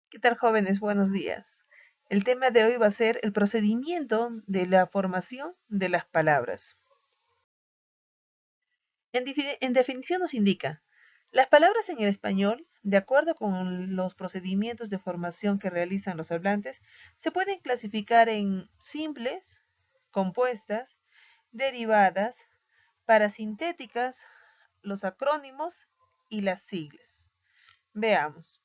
¿Qué tal, jóvenes? Buenos días. El tema de hoy va a ser el procedimiento de la formación de las palabras. En definición nos indica, las palabras en el español, de acuerdo con los procedimientos de formación que realizan los hablantes, se pueden clasificar en simples, compuestas, derivadas, parasintéticas, los acrónimos y las siglas. Veamos.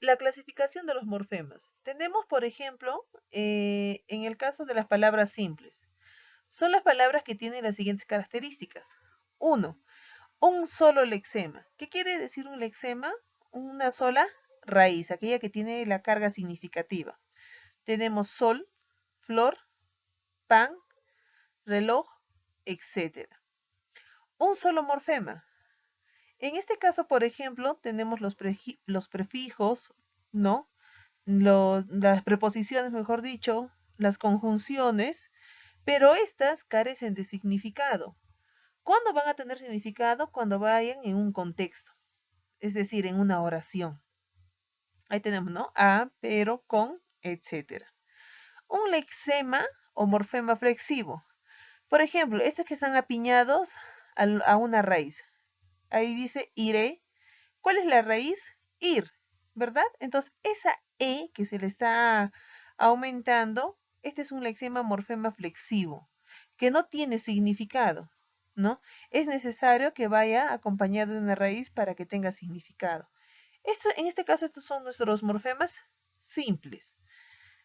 La clasificación de los morfemas. Tenemos, por ejemplo, en el caso de las palabras simples, son las palabras que tienen las siguientes características. Uno, un solo lexema. ¿Qué quiere decir un lexema? Una sola raíz, aquella que tiene la carga significativa. Tenemos sol, flor, pan, reloj, etcétera. Un solo morfema. En este caso, por ejemplo, tenemos los prefijos, ¿no? Las preposiciones, mejor dicho, las conjunciones, pero estas carecen de significado. ¿Cuándo van a tener significado? Cuando vayan en un contexto, es decir, en una oración. Ahí tenemos, ¿no? A, pero, con, etcétera. Un lexema o morfema flexivo. Por ejemplo, estos que están apiñados a una raíz. Ahí dice iré. ¿Cuál es la raíz? Ir, ¿verdad? Entonces, esa E que se le está aumentando, este es un lexema morfema flexivo, que no tiene significado, ¿no? Es necesario que vaya acompañado de una raíz para que tenga significado. En este caso, estos son nuestros morfemas simples.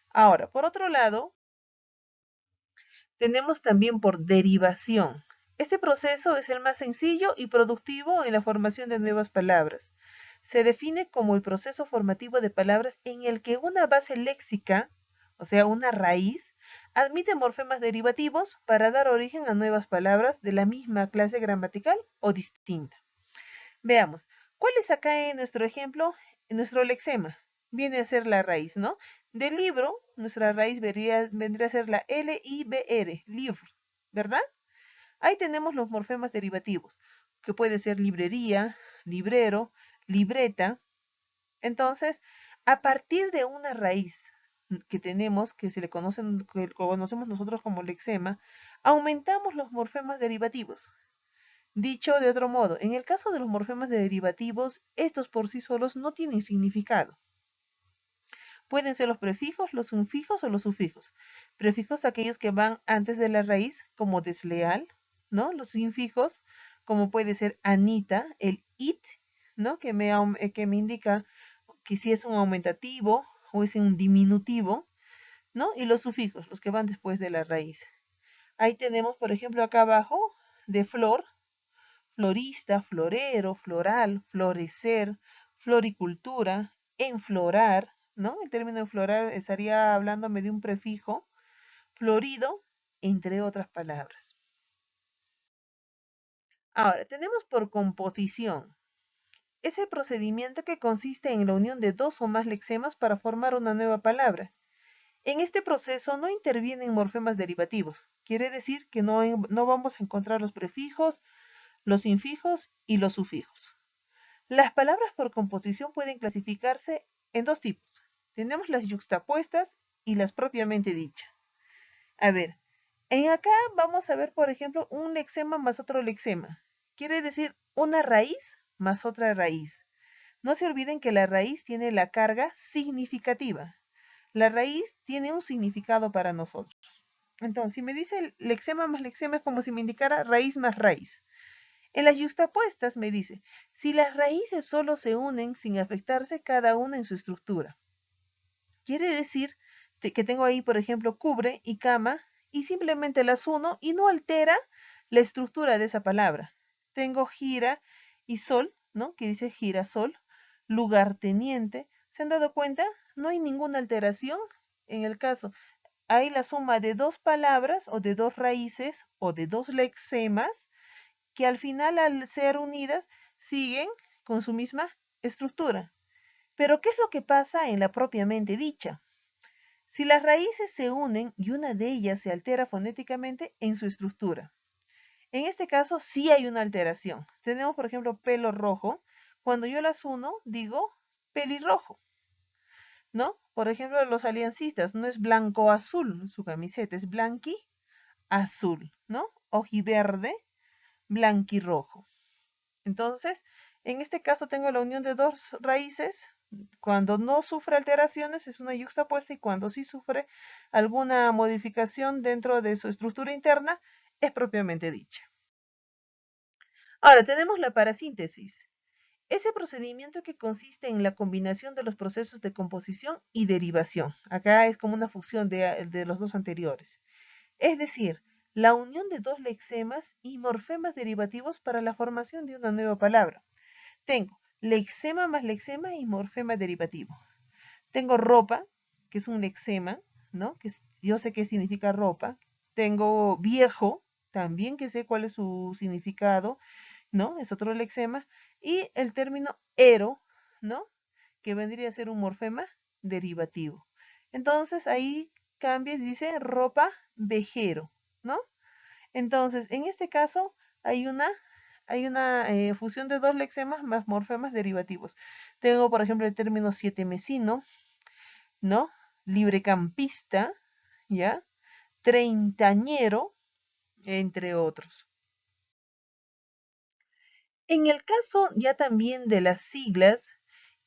Ahora, por otro lado, tenemos también por derivación. Este proceso es el más sencillo y productivo en la formación de nuevas palabras. Se define como el proceso formativo de palabras en el que una base léxica, o sea, una raíz, admite morfemas derivativos para dar origen a nuevas palabras de la misma clase gramatical o distinta. Veamos, ¿cuál es acá en nuestro ejemplo? En nuestro lexema viene a ser la raíz, ¿no? Del libro, nuestra raíz vendría a ser la L-I-B-R, libro, ¿verdad? Ahí tenemos los morfemas derivativos, que puede ser librería, librero, libreta. Entonces, a partir de una raíz que tenemos, que conocemos nosotros como lexema, aumentamos los morfemas derivativos. Dicho de otro modo, en el caso de los morfemas derivativos, estos por sí solos no tienen significado. Pueden ser los prefijos, los sufijos o los sufijos. Prefijos aquellos que van antes de la raíz, como desleal, ¿no? Los infijos, como puede ser Anita, el it, ¿no? Que me indica que si es un aumentativo o es un diminutivo, ¿no? Y los sufijos, los que van después de la raíz. Ahí tenemos, por ejemplo, acá abajo, de flor, florista, florero, floral, florecer, floricultura, enflorar, ¿no? El término enflorar estaría hablándome de un prefijo, florido, entre otras palabras. Ahora, tenemos por composición. Es el procedimiento que consiste en la unión de dos o más lexemas para formar una nueva palabra. En este proceso no intervienen morfemas derivativos. Quiere decir que no vamos a encontrar los prefijos, los infijos y los sufijos. Las palabras por composición pueden clasificarse en dos tipos. Tenemos las yuxtapuestas y las propiamente dichas. A ver, en acá vamos a ver, por ejemplo, un lexema más otro lexema. Quiere decir una raíz más otra raíz. No se olviden que la raíz tiene la carga significativa. La raíz tiene un significado para nosotros. Entonces, si me dice lexema más lexema es como si me indicara raíz más raíz. En las yuxtapuestas me dice, si las raíces solo se unen sin afectarse cada una en su estructura. Quiere decir que tengo ahí, por ejemplo, cubre y cama y simplemente las uno y no altera la estructura de esa palabra. Tengo gira y sol, ¿no? Que dice girasol, lugarteniente. ¿Se han dado cuenta? No hay ninguna alteración en el caso. Hay la suma de dos palabras o de dos raíces o de dos lexemas que al final, al ser unidas, siguen con su misma estructura. Pero, ¿qué es lo que pasa en la propiamente dicha? Si las raíces se unen y una de ellas se altera fonéticamente en su estructura. En este caso sí hay una alteración. Tenemos, por ejemplo, pelo rojo. Cuando yo las uno, digo pelirrojo, ¿no? Por ejemplo, los aliancistas, no es blanco-azul su camiseta, es blanqui-azul, ¿no? Ojiverde, blanquirrojo. Entonces, en este caso tengo la unión de dos raíces. Cuando no sufre alteraciones es una yuxtapuesta y cuando sí sufre alguna modificación dentro de su estructura interna es propiamente dicha. Ahora tenemos la parasíntesis. Ese procedimiento que consiste en la combinación de los procesos de composición y derivación. Acá es como una fusión de los dos anteriores. Es decir, la unión de dos lexemas y morfemas derivativos para la formación de una nueva palabra. Tengo lexema más lexema y morfema derivativo. Tengo ropa, que es un lexema, ¿no? Yo sé qué significa ropa. Tengo viejo, también que sé cuál es su significado, ¿no? Es otro lexema. Y el término ero, ¿no? Que vendría a ser un morfema derivativo. Entonces ahí cambia y dice ropa vejero, ¿no? Entonces, en este caso hay una fusión de dos lexemas más morfemas derivativos. Tengo, por ejemplo, el término siete mesino, ¿no? Librecampista, ¿ya? Treintañero, entre otros. En el caso ya también de las siglas,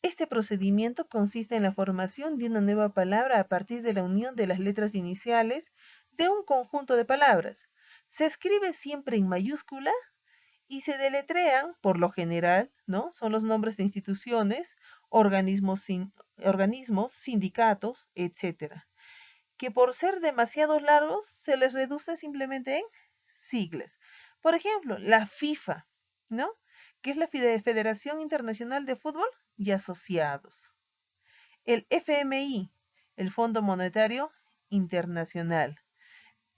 este procedimiento consiste en la formación de una nueva palabra a partir de la unión de las letras iniciales de un conjunto de palabras. Se escribe siempre en mayúscula y se deletrean, por lo general, ¿no? Son los nombres de instituciones, organismos, sindicatos, etcétera, que por ser demasiado largos se les reduce simplemente en siglas. Por ejemplo, la FIFA, ¿no? Que es la Federación Internacional de Fútbol y Asociados. El FMI, el Fondo Monetario Internacional.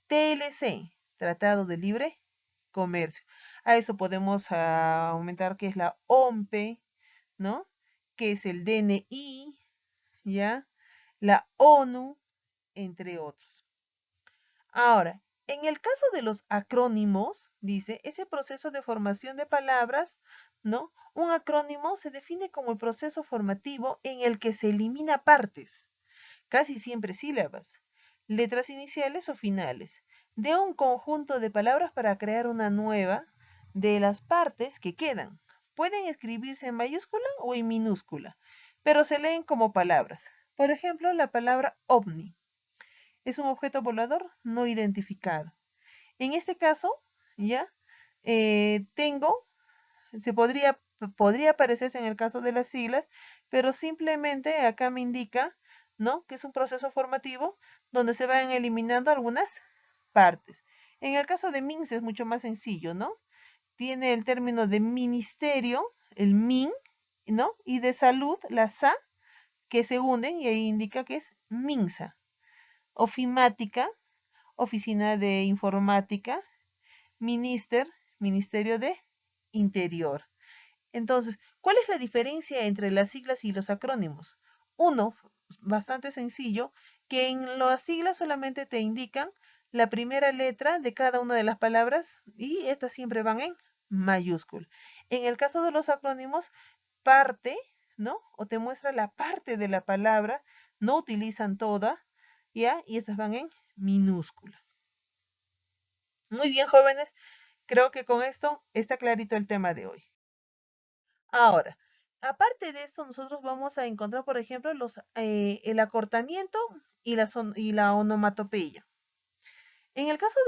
TLC, Tratado de Libre Comercio. A eso podemos aumentar que es la OMPE, ¿no? Que es el DNI, ¿ya? La ONU, entre otros. Ahora, en el caso de los acrónimos, dice, ese proceso de formación de palabras, ¿no? Un acrónimo se define como el proceso formativo en el que se elimina partes, casi siempre sílabas, letras iniciales o finales, de un conjunto de palabras para crear una nueva de las partes que quedan. Pueden escribirse en mayúscula o en minúscula, pero se leen como palabras. Por ejemplo, la palabra ovni es un objeto volador no identificado. En este caso, ya tengo, podría aparecerse en el caso de las siglas, pero simplemente acá me indica, ¿no? Que es un proceso formativo donde se van eliminando algunas partes. En el caso de MINS es mucho más sencillo, ¿no? Tiene el término de ministerio, el MIN, ¿no? Y de salud, la SA, que se unen y ahí indica que es MINSA. Ofimática, Oficina de Informática, Ministerio de Interior. Entonces, ¿cuál es la diferencia entre las siglas y los acrónimos? Uno, bastante sencillo, que en las siglas solamente te indican la primera letra de cada una de las palabras y estas siempre van en mayúscula. En el caso de los acrónimos, parte, ¿no? O te muestra la parte de la palabra, no utilizan toda, ¿ya? Y estas van en minúscula. Muy bien, jóvenes, creo que con esto está clarito el tema de hoy. Ahora, aparte de esto, nosotros vamos a encontrar, por ejemplo, el acortamiento y la onomatopeya. En el caso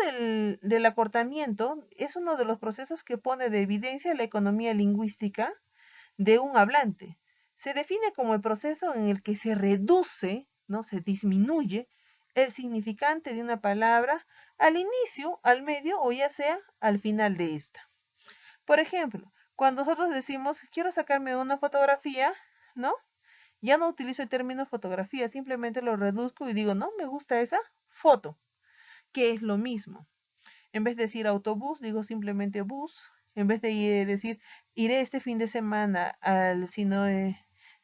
del acortamiento, es uno de los procesos que pone de evidencia la economía lingüística de un hablante. Se define como el proceso en el que se reduce, ¿no? Se disminuye el significante de una palabra al inicio, al medio o ya sea al final de esta. Por ejemplo, cuando nosotros decimos quiero sacarme una fotografía, ¿no? Ya no utilizo el término fotografía, simplemente lo reduzco y digo, no, me gusta esa foto, que es lo mismo. En vez de decir autobús, digo simplemente bus. En vez de decir iré este fin de semana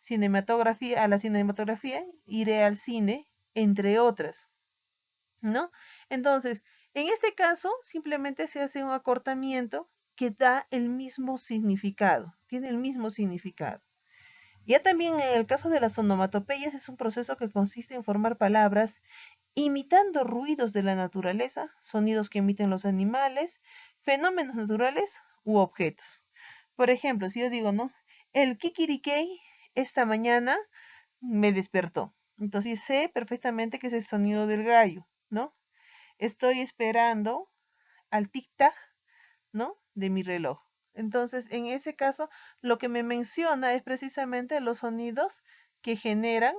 cinematografía, a la cinematografía, iré al cine, entre otras, ¿no? Entonces, en este caso, simplemente se hace un acortamiento que da el mismo significado, tiene el mismo significado. Ya también en el caso de las onomatopeyas es un proceso que consiste en formar palabras imitando ruidos de la naturaleza, sonidos que emiten los animales, fenómenos naturales u objetos. Por ejemplo, si yo digo, ¿no? El kikirikei esta mañana me despertó. Entonces sé perfectamente que es el sonido del gallo, ¿no? Estoy esperando al tic-tac, ¿no? De mi reloj. Entonces, en ese caso, lo que me menciona es precisamente los sonidos que generan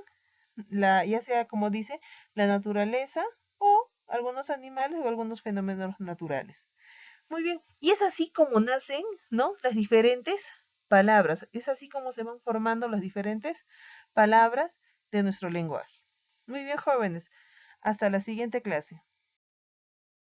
ya sea como dice, la naturaleza o algunos animales o algunos fenómenos naturales. Muy bien, y es así como nacen, ¿no? Las diferentes palabras, es así como se van formando las diferentes palabras de nuestro lenguaje. Muy bien, jóvenes, hasta la siguiente clase.